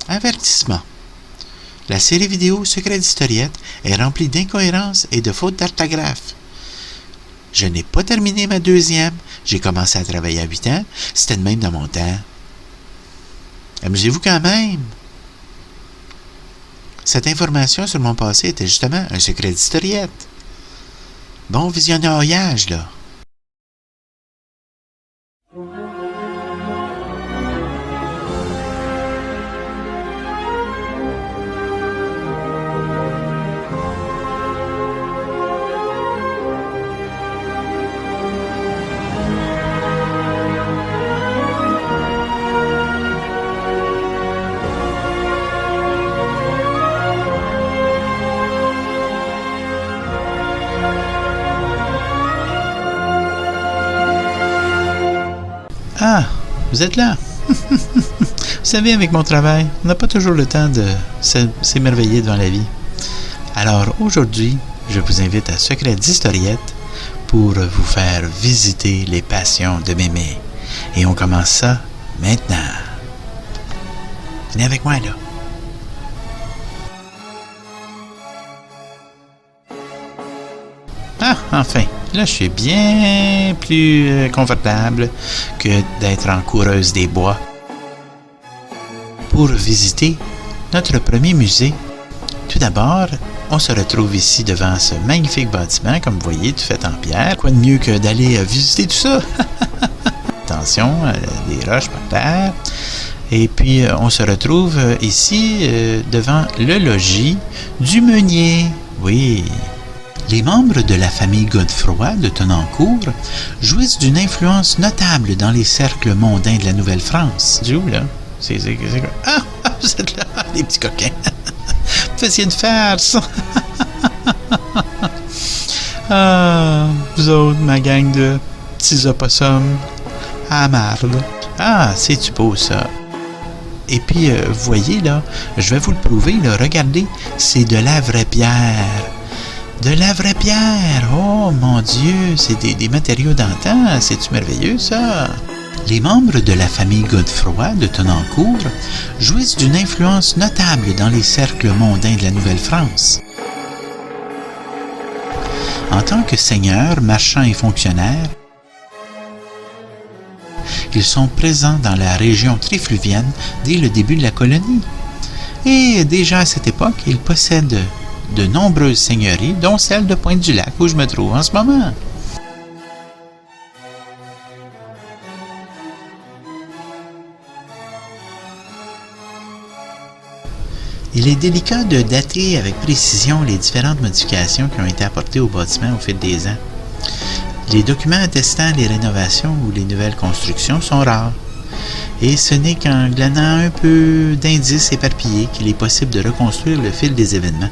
Avertissement. La série vidéo Secret d'Historiette est remplie d'incohérences et de fautes d'orthographe. Je n'ai pas terminé ma deuxième. J'ai commencé à travailler à 8 ans. C'était de même dans mon temps. Amusez-vous quand même. Cette information sur mon passé était justement un secret d'historiette. Bon visionnage, là. Ah, vous êtes là. Vous savez, avec mon travail, on n'a pas toujours le temps de s'émerveiller devant la vie. Alors aujourd'hui, je vous invite à Secret d'Historiette pour vous faire visiter les passions de Mémé. Et on commence ça maintenant. Venez avec moi, là. Ah, enfin, là je suis bien plus confortable que d'être en coureuse des bois. Pour visiter notre premier musée, tout d'abord, on se retrouve ici devant ce magnifique bâtiment, comme vous voyez, tout fait en pierre. Quoi de mieux que d'aller visiter tout ça? Attention, des roches par terre. Et puis, on se retrouve ici devant le logis du meunier. Oui. Les membres de la famille Godefroy de Tonnancour jouissent d'une influence notable dans les cercles mondains de la Nouvelle-France. Du où, là? C'est quoi? Ah, vous êtes là, les petits coquins. Vous faisiez une farce. Ah, vous autres, ma gang de petits opossums à marde. Ah, c'est-tu beau, ça? Et puis, vous voyez, là, je vais vous le prouver, là, regardez, c'est de la vraie pierre. De la vraie pierre! Oh mon Dieu, c'est des matériaux d'antan, c'est-tu merveilleux ça? Les membres de la famille Godefroy de Tonnancour jouissent d'une influence notable dans les cercles mondains de la Nouvelle-France. En tant que seigneurs, marchands et fonctionnaires, ils sont présents dans la région trifluvienne dès le début de la colonie. Et déjà à cette époque, ils possèdent de nombreuses seigneuries, dont celle de Pointe-du-Lac, où je me trouve en ce moment. Il est délicat de dater avec précision les différentes modifications qui ont été apportées au bâtiment au fil des ans. Les documents attestant les rénovations ou les nouvelles constructions sont rares. Et ce n'est qu'en glanant un peu d'indices éparpillés qu'il est possible de reconstruire le fil des événements.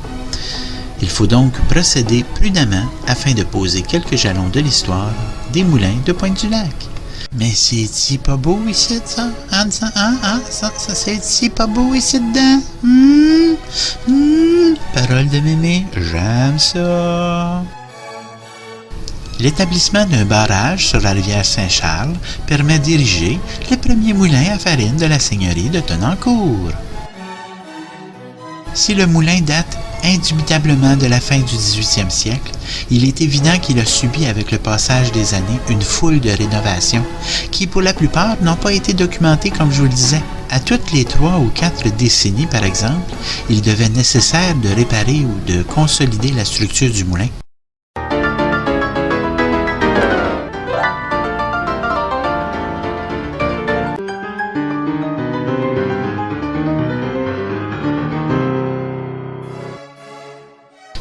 Il faut donc procéder prudemment afin de poser quelques jalons de l'histoire des moulins de Pointe-du-Lac. Mais c'est-tu pas beau ici, ça? Ça c'est-tu pas beau ici dedans? Parole de Mémé, j'aime ça. L'établissement d'un barrage sur la rivière Saint-Charles permet d'ériger le premier moulin à farine de la seigneurie de Tonnancour. Si le moulin date indubitablement de la fin du 18e siècle, il est évident qu'il a subi avec le passage des années une foule de rénovations qui, pour la plupart, n'ont pas été documentées comme je vous le disais. À toutes les 3 ou 4 décennies, par exemple, il devait nécessaire de réparer ou de consolider la structure du moulin.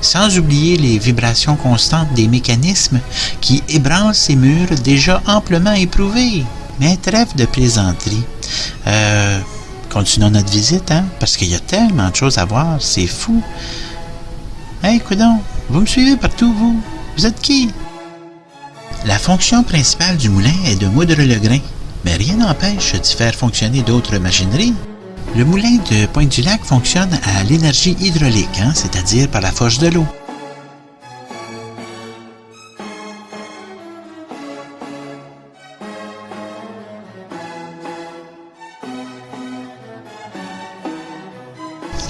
Sans oublier les vibrations constantes des mécanismes qui ébranlent ces murs déjà amplement éprouvés. Mais trêve de plaisanterie. Continuons notre visite, hein, parce qu'il y a tellement de choses à voir, c'est fou. Hey, coudonc, vous me suivez partout, vous? Vous êtes qui? La fonction principale du moulin est de moudre le grain, mais rien n'empêche d'y faire fonctionner d'autres machineries. Le moulin de Pointe-du-Lac fonctionne à l'énergie hydraulique, c'est-à-dire par la force de l'eau.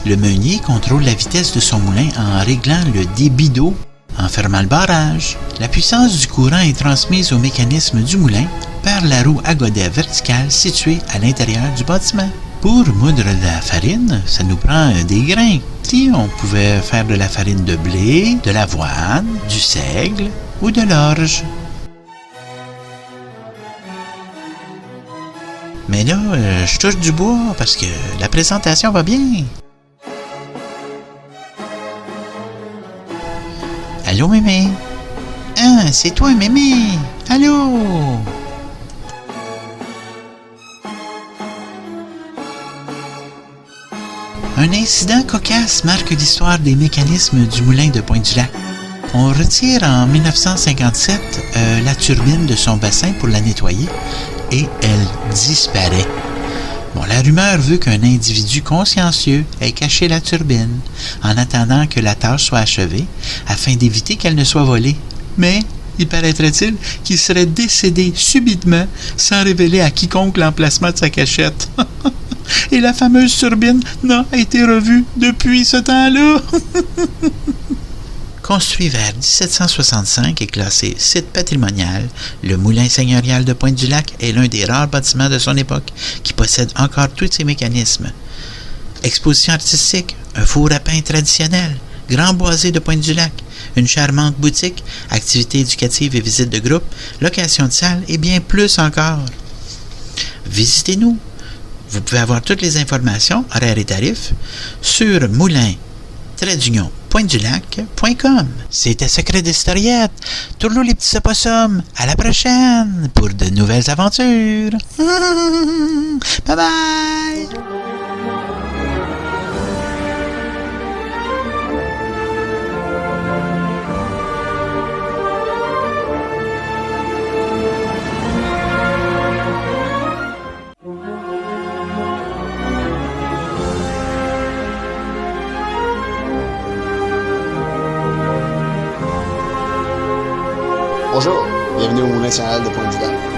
Le meunier contrôle la vitesse de son moulin en réglant le débit d'eau, en fermant le barrage. La puissance du courant est transmise au mécanisme du moulin par la roue à godet verticale située à l'intérieur du bâtiment. Pour moudre de la farine, ça nous prend des grains. Si on pouvait faire de la farine de blé, de l'avoine, du seigle ou de l'orge. Mais là, je touche du bois parce que la présentation va bien. Allô, mémé? Ah, c'est toi, mémé! Allô? Un incident cocasse marque l'histoire des mécanismes du moulin de Pointe-du-Lac. On retire en 1957 la turbine de son bassin pour la nettoyer et elle disparaît. Bon, la rumeur veut qu'un individu consciencieux ait caché la turbine en attendant que la tâche soit achevée afin d'éviter qu'elle ne soit volée. Mais il paraîtrait-il qu'il serait décédé subitement sans révéler à quiconque l'emplacement de sa cachette. Et la fameuse turbine n'a été revue depuis ce temps-là. Construit vers 1765 et classé site patrimonial, le moulin seigneurial de Pointe-du-Lac est l'un des rares bâtiments de son époque qui possède encore tous ses mécanismes. Exposition artistique, un four à pain traditionnel, grand boisé de Pointe-du-Lac, une charmante boutique, activités éducatives et visites de groupe, location de salles et bien plus encore. Visitez-nous. Vous pouvez avoir toutes les informations, horaires et tarifs, sur moulin-pointe-du-lac.com. C'était Secret d'Historiette. Tourlou les petits opossums. À la prochaine pour de nouvelles aventures. Bye bye! Bonjour, bienvenue au Moulin National de Pointe-du-Lac.